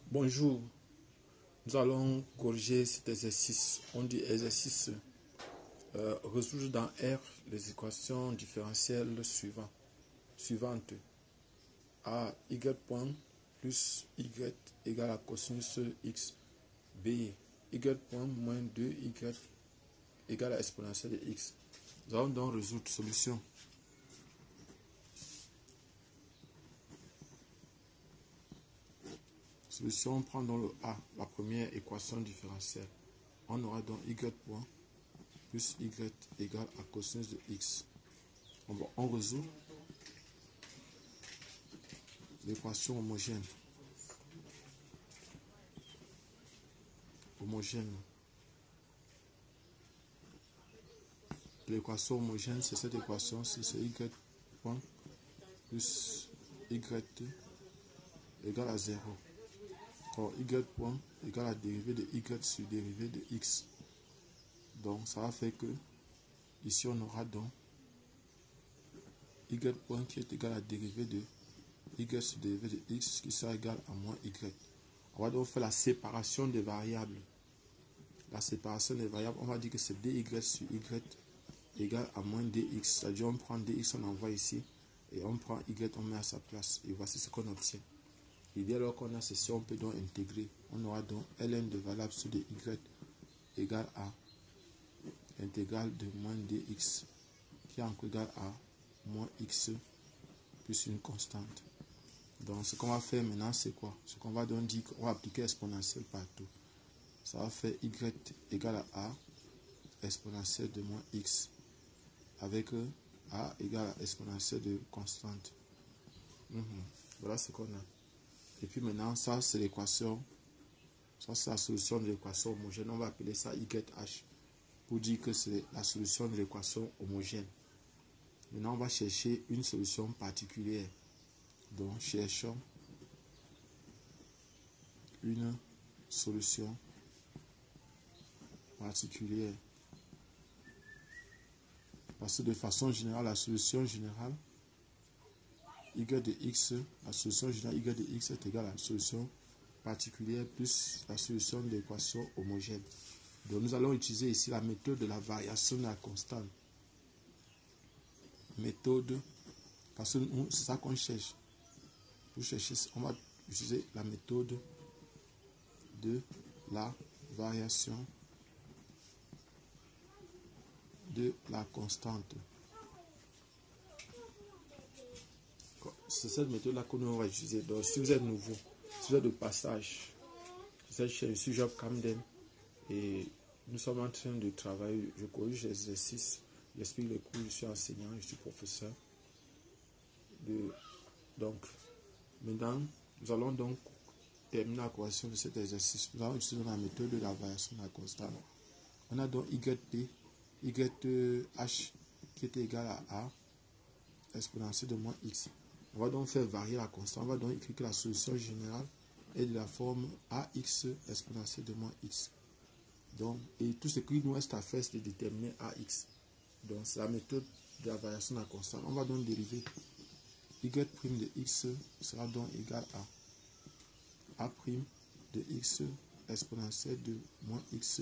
Bonjour, nous allons corriger cet exercice. On dit exercice résoudre dans R les équations différentielles suivantes. A, y point plus y égale à cosinus x. B, y point moins 2y égale à exponentielle de x. Nous allons donc résoudre solution. Solution, on prend dans le A, la première équation différentielle. On aura donc y point plus y égale à cosinus de x. On résout l'équation homogène. L'équation homogène, c'est cette équation, c'est y point plus y égale à 0. Or, y point égale à dérivée de y sur dérivée de x. Donc, ça va faire que, ici, on aura donc y point qui est égal à dérivée de y sur dérivée de x qui sera égal à moins y. On va donc faire la séparation des variables. La séparation des variables, on va dire que c'est dy sur y égale à moins dx. C'est-à-dire, on prend dx, on envoie ici, et on prend y, on met à sa place. Et voici ce qu'on obtient. Et dès lors qu'on a ceci, on peut donc intégrer. On aura donc ln de variable sur de y égale à intégrale de moins dx qui est encore égal à moins x plus une constante. Donc ce qu'on va faire maintenant, c'est quoi? Ce qu'on va donc dire qu'on va appliquer exponentielle partout. Ça va faire y égale à a exponentielle de moins x avec a égale à exponentielle de constante. Voilà ce qu'on a. Et puis maintenant, ça c'est l'équation. Ça c'est la solution de l'équation homogène. On va appeler ça YH pour dire que c'est la solution de l'équation homogène. Maintenant, on va chercher une solution particulière. Donc, cherchons une solution particulière. Parce que de façon générale, la solution générale y de x, la solution générale y de x est égale à la solution particulière plus la solution de l'équation homogène. Donc, nous allons utiliser ici la méthode de la variation de la constante. Méthode, parce que c'est ça qu'on cherche. Pour chercher, on va utiliser la méthode de la variation de la constante. C'est cette méthode-là que nous allons utiliser. Donc, si vous êtes nouveau, si vous êtes de passage, vous êtes chez le Job Camden et nous sommes en train de travailler, je corrige les exercices, j'explique les cours, je suis enseignant, je suis professeur. Donc, maintenant, nous allons donc terminer la correction de cet exercice. Nous allons utiliser la méthode de la variation de la constante. On a donc YH qui est égal à A exponentielle de moins X. On va donc faire varier la constante. On va donc écrire que la solution générale est de la forme AX exponentielle de moins X. Donc, et tout ce qui nous reste à faire, c'est de déterminer AX. Donc, c'est la méthode de la variation de la constante. On va donc dériver Y' de X sera donc égal à A' de X exponentielle de moins X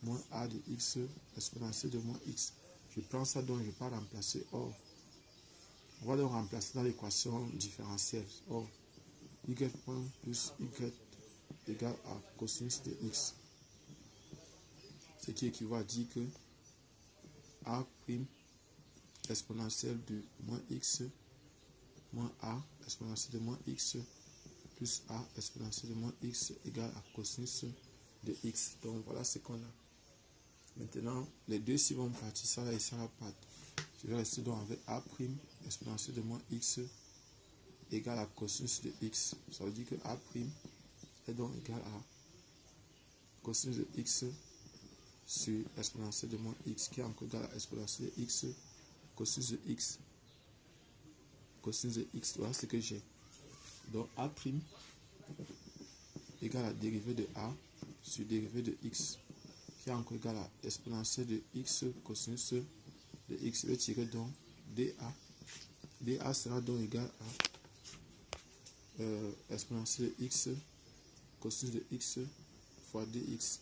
moins A de X exponentielle de moins X. Je prends ça donc je ne vais pas remplacer. Or, on va le remplacer dans l'équation différentielle. Or, y point plus y égale à cosinus de x. Ce qui équivaut à dire que a' exponentielle de moins x moins a exponentielle de moins x plus a exponentielle de moins x égale à cosinus de x. Donc voilà ce qu'on a. Maintenant, les deux ici vont partir, ça là et ça va partir. Je vais rester donc avec a' exponentielle de moins x égale à cosinus de x. Ça veut dire que a' est donc égal à cosinus de x sur exponentielle de moins x qui est encore égal à exponentielle de x cosinus de x. Cosinus de x, voilà ce que j'ai. Donc a' égale à dérivée de a sur dérivée de x qui est encore égal à exponentielle de x cosinus de x. Je vais tirer donc dA. dA sera donc égal à exponentielle de x cosinus de x fois dx.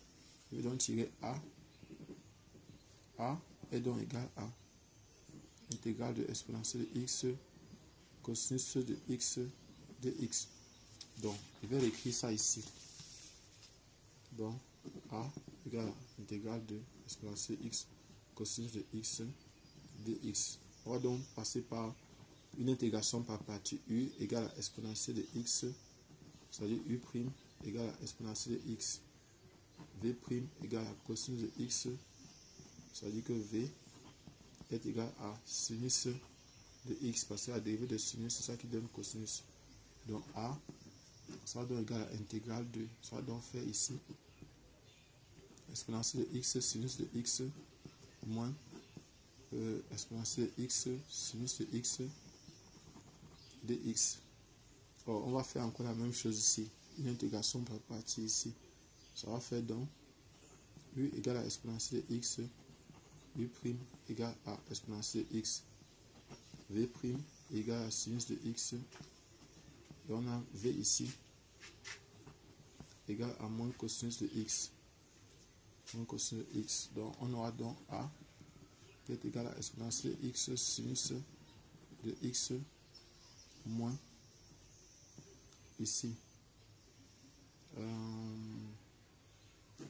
Je vais donc tirer a. A est donc égal à intégrale de exponentielle de x cosinus de x dx. Donc, je vais écrire ça ici. Donc, a égale à intégrale de exponentielle x cosinus de x dx. On va donc passer par une intégration par partie u égale à exponentielle de x, c'est-à-dire u' égale à exponentielle de x. V' égale à cosinus de x, c'est-à-dire que v est égal à sinus de x, parce que la dérivée de sinus, c'est ça qui donne cosinus. Donc a, ça va donc égal à intégrale de, ça va donc faire ici exponentielle de x sinus de x moins exponentielle de x sinus de x dx. Alors, on va faire encore la même chose ici, une intégration par partie ici. Ça va faire donc u égale à exponentielle de x, u' égale à exponentielle de x, v' égale à sinus de x, et on a v ici égale à moins cosinus de x. Moins cosinus de x. Donc on aura donc a qui est égal à exponentielle de x sinus de x moins ici.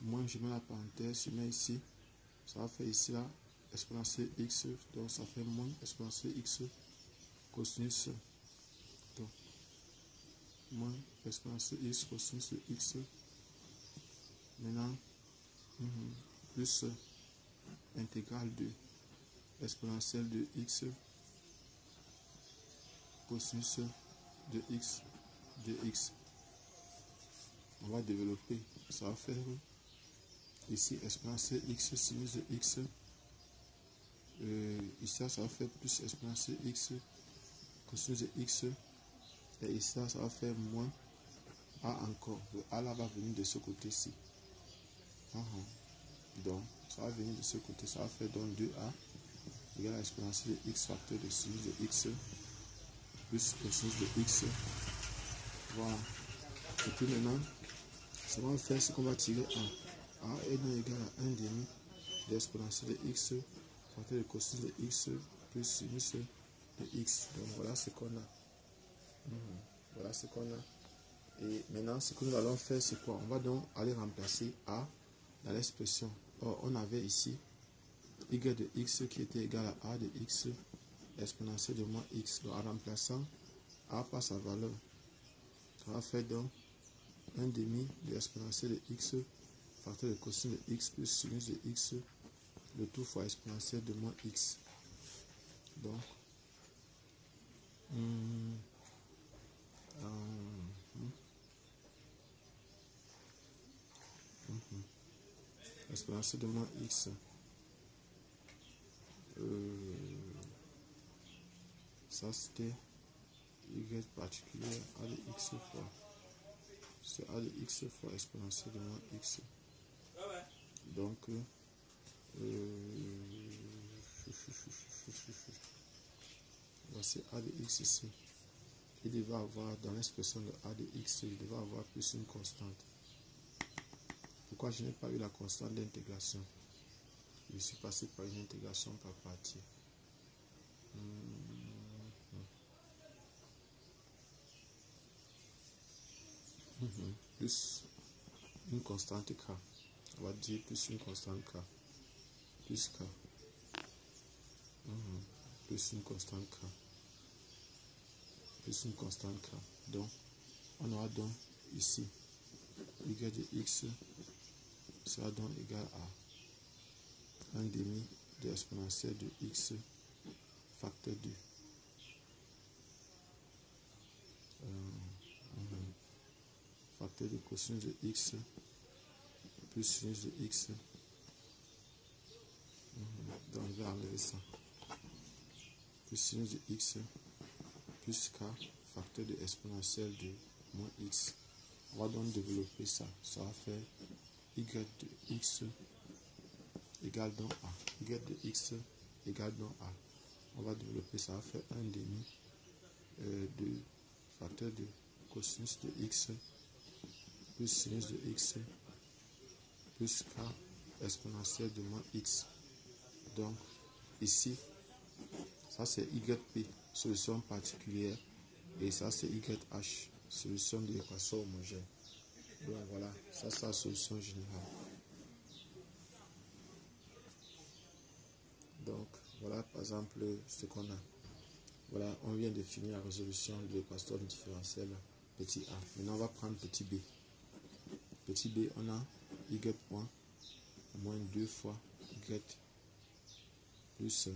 Moins, je mets la parenthèse, je mets ici. Ça va faire ici là exponentielle x, donc ça fait moins exponentielle x cosinus, donc moins exponentielle x cosinus de x, maintenant plus intégrale de exponentielle de x cosinus de x dx. On va développer, ça va faire ici exponentielle x sinus de x, ici ça va faire plus exponentielle x cosinus de x, et ici ça va faire moins a encore. Le a là va venir de ce côté-ci. Donc ça va venir de ce côté, ça va faire donc 2a égale à exponentielle de x facteur de sinus de x plus cosinus de x. Voilà. Et puis maintenant, ça va faire ce qu'on va tirer a. A est donc égal à 1 demi de exponentielle de x facteur de cosinus de x plus sinus de x. Donc voilà ce qu'on a. Voilà ce qu'on a. Et maintenant, ce que nous allons faire, c'est quoi? On va donc aller remplacer a dans l'expression. Or, on avait ici y de x qui était égal à a de x exponentielle de moins x. Donc, en remplaçant a par sa valeur, ça va faire donc 1 demi de exponentielle de x facteur de cosinus de x plus sinus de x, le tout fois exponentielle de moins x. Donc, exponentielle de moins x. Ça c'était y particulier a de x fois. C'est a de x fois exponentielle de moins x. Donc, voici a de x ici. Il devait avoir, dans l'expression de a de x, il devait avoir plus une constante. Pourquoi je n'ai pas eu la constante d'intégration? Je suis passé par une intégration par partie. Plus une constante k. On va dire plus une constante k. Plus k. Plus une constante k. Plus une constante k. Donc, on aura donc ici y de x sera donc égal à 1 demi de exponentielle de x facteur 2. Facteur de cosinus de x plus sinus de x. Donc je vais enlever ça. Plus sinus de x plus k facteur de exponentielle de moins x. On va donc développer ça. Ça va faire y de x égale donc a. Y de x égale donc a. On va développer ça. Va faire 1 demi de facteur de cosinus de x plus sinus de x plus k exponentielle de moins x. Donc, ici, ça c'est YP, solution particulière, et ça c'est YH, solution de l'équation homogène. Donc voilà, ça c'est la solution générale. Donc voilà par exemple ce qu'on a. Voilà, on vient de finir la résolution de l'équation différentielle petit a. Maintenant on va prendre petit b. Petit b, on a y point moins 2 fois y plus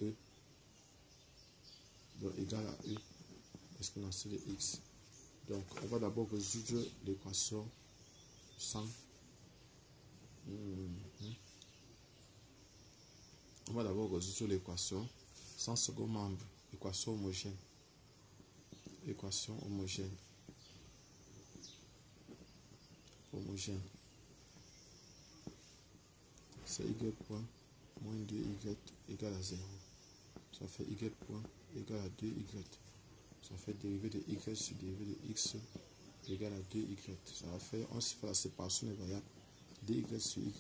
e, donc égal à e exponentielle de x. Donc on va d'abord résoudre l'équation sans. On va d'abord résoudre l'équation sans second membre, équation homogène. Équation homogène. C'est y point moins 2y égale à 0. Ça fait y point égale à 2y. Ça fait dérivé de y sur dérivé de x égale à 2y. Ça va faire, on se fait la séparation des variables. dy sur y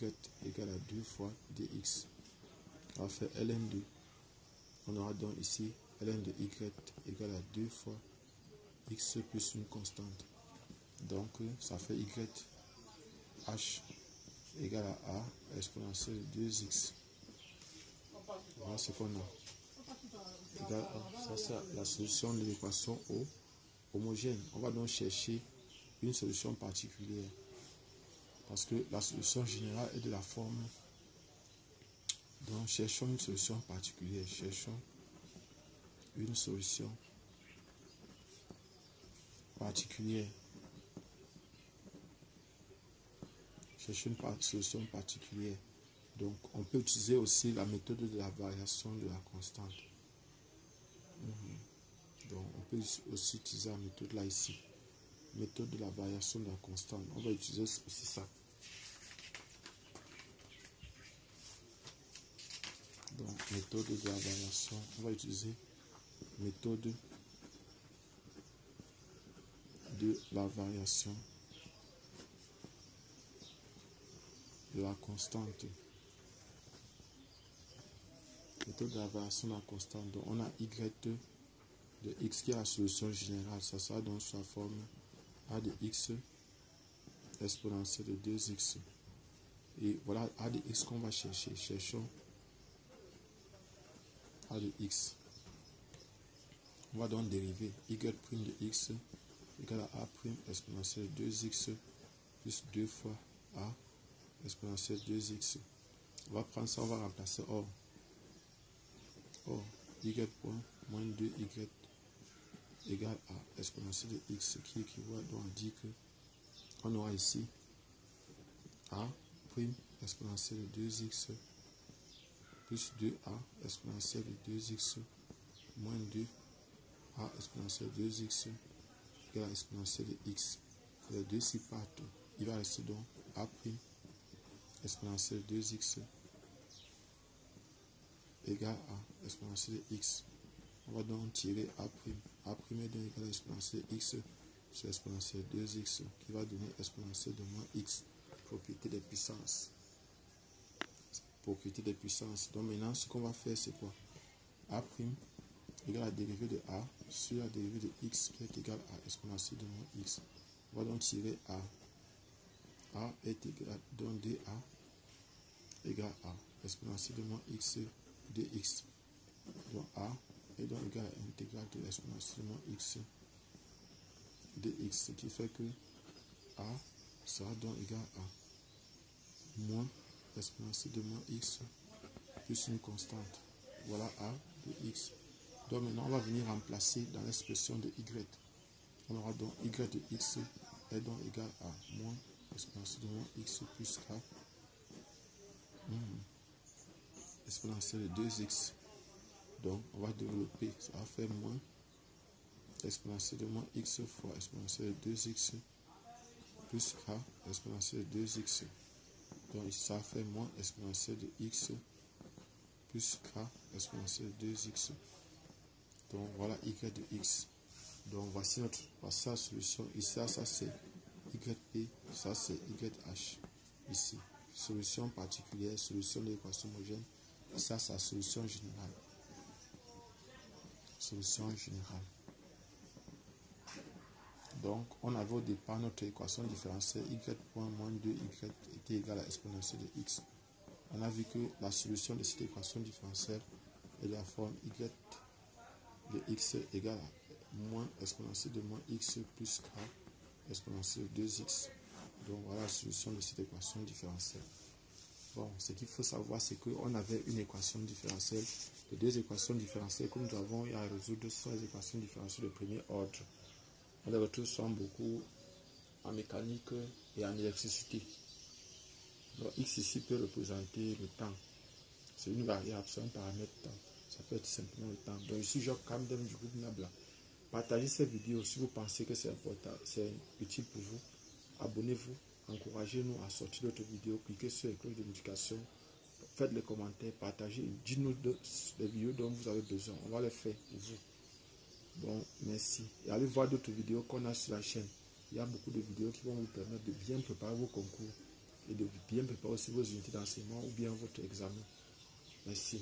égale à 2 fois dx. Ça va faire ln2. On aura donc ici ln de y égale à 2 fois x plus une constante. Donc ça fait y h égale à a exponentielle de 2x. Voilà ce qu'on a. Égale à, ça c'est la solution de l'équation homogène. On va donc chercher une solution particulière. Parce que la solution générale est de la forme. Donc cherchons une solution particulière. Cherchons une solution particulière. Cherchons une solution particulière. Donc on peut utiliser aussi la méthode de la variation de la constante. Donc on peut aussi utiliser la méthode là ici. Méthode de la variation de la constante. On va utiliser aussi ça. Donc méthode de la variation. On va utiliser méthode de la variation de la constante. Méthode de la variation de la constante. Donc on a y de x qui est la solution générale. Ça sera donc sous la forme a de x exponentielle de 2x. Et voilà a de x qu'on va chercher. Cherchons a de x. On va donc dériver y' de x égale à a' exponentielle de 2x plus 2 fois a exponentielle de 2x. On va prendre ça, on va remplacer or. Or, y point moins 2y égale à exponentielle de x, qui équivaut donc à dire que on aura ici a' exponentielle de 2x plus 2a exponentielle de 2x moins 2 a exponentielle de 2x égale à exponentielle de x. Les deux ici partent. Il va rester donc a' exponentielle de 2x égale à exponentielle de x. On va donc tirer a'. A' est donc égal à exponentielle de x sur exponentielle de 2x qui va donner exponentielle de moins x. Propriété des puissances. Propriété des puissances. Donc maintenant, ce qu'on va faire, c'est quoi? A' égale à la dérivée de a sur la dérivée de x qui est égale à exponentielle de moins x. On va donc tirer a. A est égal à donc 2a égale à exponentielle de moins x de x. Donc a est donc égal à l'intégrale de l'exponentielle de moins x de x. Ce qui fait que a sera donc égal à moins exponentielle de moins x plus une constante. Voilà a de x. Donc maintenant on va venir remplacer dans l'expression de y. On aura donc y de x est donc égal à moins exponentielle de moins x plus k exponentielle de 2x. Donc on va développer, ça va faire moins exponentielle de moins x fois exponentielle de 2x plus k exponentielle de 2x. Donc ici ça va faire moins exponentielle de x plus k exponentielle de 2x. Donc voilà y de x. Donc voici la solution. Ici, ça c'est YP, ça c'est YH. Ici, solution particulière, solution de l'équation homogène. Ça, c'est la solution générale. Solution générale. Donc, on avait au départ notre équation différentielle y point moins 2y était égale à exponentielle de x. On a vu que la solution de cette équation différentielle est de la forme y de x égale à moins exponentielle de moins x plus k exponentielle de 2x. Donc, voilà la solution de cette équation différentielle. Bon, ce qu'il faut savoir, c'est qu'on avait une équation différentielle. Les deux équations différentielles que nous avons à résoudre sont les équations différentielles de premier ordre. On les retrouve souvent beaucoup en mécanique et en électricité. Donc, x ici peut représenter le temps. C'est une variable, c'est un paramètre temps. Ça peut être simplement le temps. Donc, ici, Jacques Camden du groupe Nabla. Partagez cette vidéo si vous pensez que c'est important, c'est utile pour vous. Abonnez-vous, encouragez-nous à sortir d'autres vidéos, cliquez sur les cloches de notification, faites les commentaires, partagez, dites-nous les vidéos dont vous avez besoin. On va les faire pour vous. Bon, merci. Et allez voir d'autres vidéos qu'on a sur la chaîne. Il y a beaucoup de vidéos qui vont vous permettre de bien préparer vos concours et de bien préparer aussi vos unités d'enseignement ou bien votre examen. Merci.